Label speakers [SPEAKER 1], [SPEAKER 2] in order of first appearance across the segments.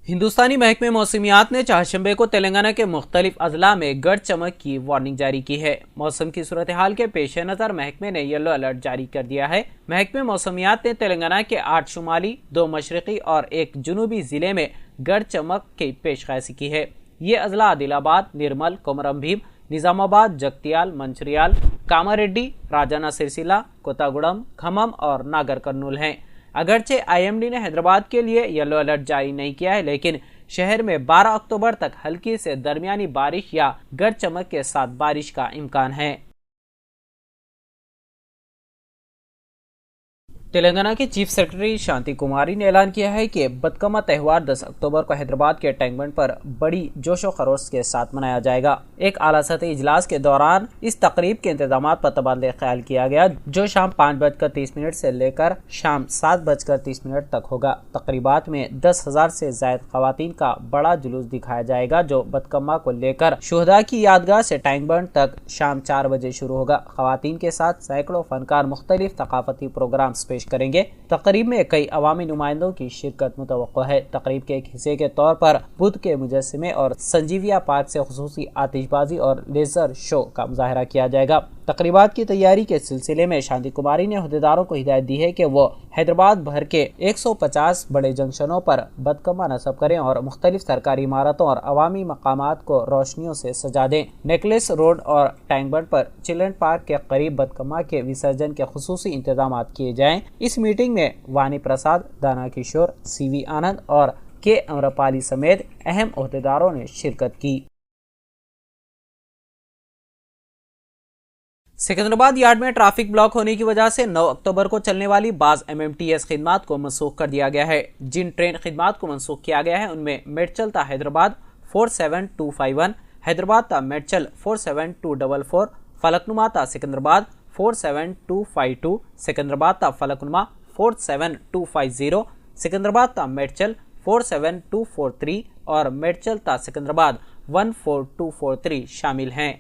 [SPEAKER 1] ہندوستانی محکمہ موسمیات نے چہارشنبے کو تلنگانہ کے مختلف اضلاع میں گرج چمک کی وارننگ جاری کی ہے۔ موسم کی صورتحال کے پیش نظر محکمے نے یلو الرٹ جاری کر دیا ہے۔ محکمہ موسمیات نے تلنگانہ کے 8 شمالی، 2 مشرقی اور 1 جنوبی ضلع میں گرج چمک کی پیش خیزی کی ہے۔ یہ اضلاع عادل آباد، نرمل، کومرم بھیم، نظام آباد، جگتیال، منچریال، کاماریڈی، راجانہ سرسیلا، کوتاگوڑم، کھمم اور ناگر کرنول ہیں۔ اگرچہ آئی ایم ڈی نے حیدرآباد کے لیے یلو الرٹ جاری نہیں کیا ہے، لیکن شہر میں 12 اکتوبر تک ہلکی سے درمیانی بارش یا گرج چمک کے ساتھ بارش کا امکان ہے۔ تلنگانہ کے چیف سیکرٹری شانتی کماری نے اعلان کیا ہے کہ بتکما تہوار 10 اکتوبر کو حیدرآباد کے ٹینک بنڈ پر بڑی جوش و خروش کے ساتھ منایا جائے گا۔ ایک اعلیٰ سطحی اجلاس کے دوران اس تقریب کے انتظامات پر تبادلہ خیال کیا گیا، جو شام 5:30 سے لے کر شام 7:30 تک ہوگا۔ تقریبات میں 10,000 سے زائد خواتین کا بڑا جلوس دکھایا جائے گا، جو بتکما کو لے کر شہداء کی یادگاہ سے ٹینک بنڈ تک شام 4 بجے شروع ہوگا۔ خواتین کے ساتھ سینکڑوں فنکار مختلف ثقافتی پروگرامز پیش کریں گے۔ تقریب میں کئی عوامی نمائندوں کی شرکت متوقع ہے۔ تقریب کے ایک حصے کے طور پر بدھ کے مجسمے اور سنجیویا پارک سے خصوصی آتش بازی اور لیزر شو کا مظاہرہ کیا جائے گا۔ تقریبات کی تیاری کے سلسلے میں شانتی کماری نے عہدیداروں کو ہدایت دی ہے کہ وہ حیدرآباد بھر کے 150 بڑے جنکشنوں پر بتکما نصب کریں اور مختلف سرکاری عمارتوں اور عوامی مقامات کو روشنیوں سے سجا دیں۔ نیکلس روڈ اور ٹینک بنڈ پر چلڈرن پارک کے قریب بتکما کے وسرجن کے خصوصی انتظامات کیے جائیں۔ اس میٹنگ میں وانی پرساد، دانا کشور، سی وی آنند اور کے امرپالی سمیت اہم عہدیداروں نے شرکت کی۔ سکندرآباد یارڈ میں ٹریفک بلاک ہونے کی وجہ سے 9 اکتوبر کو چلنے والی بعض MMTS خدمات کو منسوخ کر دیا گیا ہے۔ جن ٹرین خدمات کو منسوخ کیا گیا ہے ان میں میڈچل تا حیدرآباد 47251، حیدرآباد تا میڈچل 47244، فلکنما تا سکندرآباد 47252، سکندرآباد تا فلکنما 47250، سکندرآباد تا میڈچل 47243 اور میڈچل تا سکندرآباد 14243 شامل ہیں۔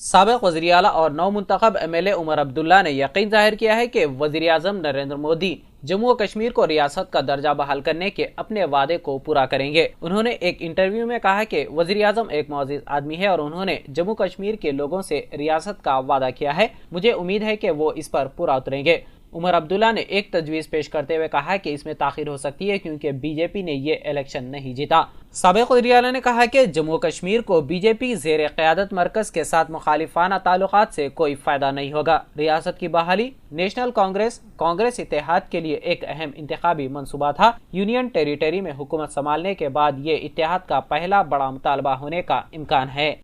[SPEAKER 1] سابق وزیر اعلیٰ اور نو منتخب MLA عمر عبداللہ نے یقین ظاہر کیا ہے کہ وزیر اعظم نریندر مودی جموں و کشمیر کو ریاست کا درجہ بحال کرنے کے اپنے وعدے کو پورا کریں گے۔ انہوں نے ایک انٹرویو میں کہا کہ وزیر اعظم ایک معزز آدمی ہے اور انہوں نے جموں کشمیر کے لوگوں سے ریاست کا وعدہ کیا ہے۔ مجھے امید ہے کہ وہ اس پر پورا اتریں گے۔ عمر عبداللہ نے ایک تجویز پیش کرتے ہوئے کہا کہ اس میں تاخیر ہو سکتی ہے کیونکہ BJP نے یہ الیکشن نہیں جیتا۔ سابق وزیر اعلیٰ نے کہا کہ جموں کشمیر کو BJP زیر قیادت مرکز کے ساتھ مخالفانہ تعلقات سے کوئی فائدہ نہیں ہوگا۔ ریاست کی بحالی نیشنل کانگریس اتحاد کے لیے ایک اہم انتخابی منصوبہ تھا۔ یونین ٹیریٹری میں حکومت سنبھالنے کے بعد یہ اتحاد کا پہلا بڑا مطالبہ ہونے کا امکان ہے۔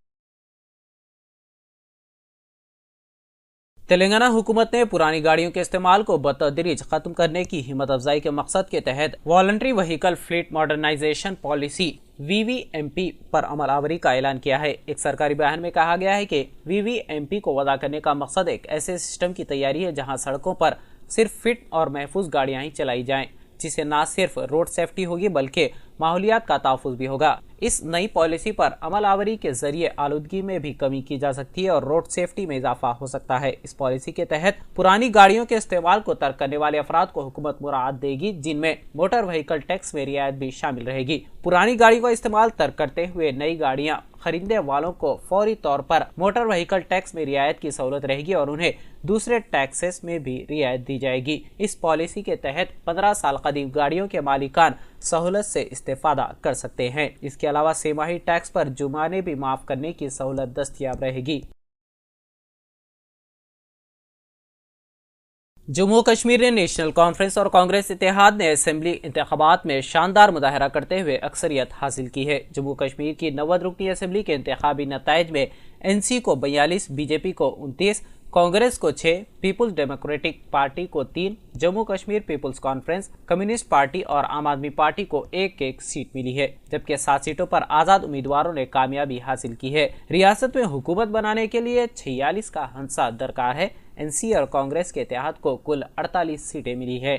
[SPEAKER 1] تلنگانہ حکومت نے پرانی گاڑیوں کے استعمال کو بتدریج ختم کرنے کی ہمت افزائی کے مقصد کے تحت voluntary vehicle fleet modernization policy VVMP پر عمل آوری کا اعلان کیا ہے۔ ایک سرکاری بیان میں کہا گیا ہے کہ VVMP کو وضع کرنے کا مقصد ایک ایسے سسٹم کی تیاری ہے جہاں سڑکوں پر صرف فٹ اور محفوظ گاڑیاں ہی چلائی جائیں، جس سے نہ صرف روڈ سیفٹی ہوگی بلکہ ماحولیات کا تحفظ بھی ہوگا۔ اس نئی پالیسی پر عمل آوری کے ذریعے آلودگی میں بھی کمی کی جا سکتی ہے اور روڈ سیفٹی میں اضافہ ہو سکتا ہے۔ اس پالیسی کے تحت پرانی گاڑیوں کے استعمال کو ترک کرنے والے افراد کو حکومت مراعات دے گی، جن میں موٹر وہیکل ٹیکس میں رعایت بھی شامل رہے گی۔ پرانی گاڑی کا استعمال ترک کرتے ہوئے نئی گاڑیاں خریدنے والوں کو فوری طور پر موٹر وہیکل ٹیکس میں رعایت کی سہولت رہے گی اور انہیں دوسرے ٹیکسز میں بھی رعایت دی جائے گی۔ اس پالیسی کے تحت 15 سال قدیم گاڑیوں کے مالکان سہولت سے استفادہ کر سکتے ہیں۔ اس کے علاوہ سہ ماہی ٹیکس پر جرمانے بھی معاف کرنے کی سہولت دستیاب رہے گی۔ جموں کشمیر نے نیشنل کانفرنس اور کانگریس اتحاد نے اسمبلی انتخابات میں شاندار مظاہرہ کرتے ہوئے اکثریت حاصل کی ہے۔ جموں کشمیر کی 90 رکنی اسمبلی کے انتخابی نتائج میں NC کو 42، BJP کو 29، کانگریس کو 6، پیپلز ڈیموکریٹک پارٹی کو 3، Jammu Kashmir peoples conference, communist party اور عام آدمی پارٹی کو ایک ایک سیٹ ملی ہے، جبکہ 7 سیٹوں پر آزاد امیدواروں نے کامیابی حاصل کی ہے۔ ریاست میں حکومت بنانے کے لیے 46 کا ہنسا درکار ہے۔ NC اور کانگریس کے اتحاد کو کل 48 سیٹیں ملی ہے۔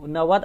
[SPEAKER 1] 90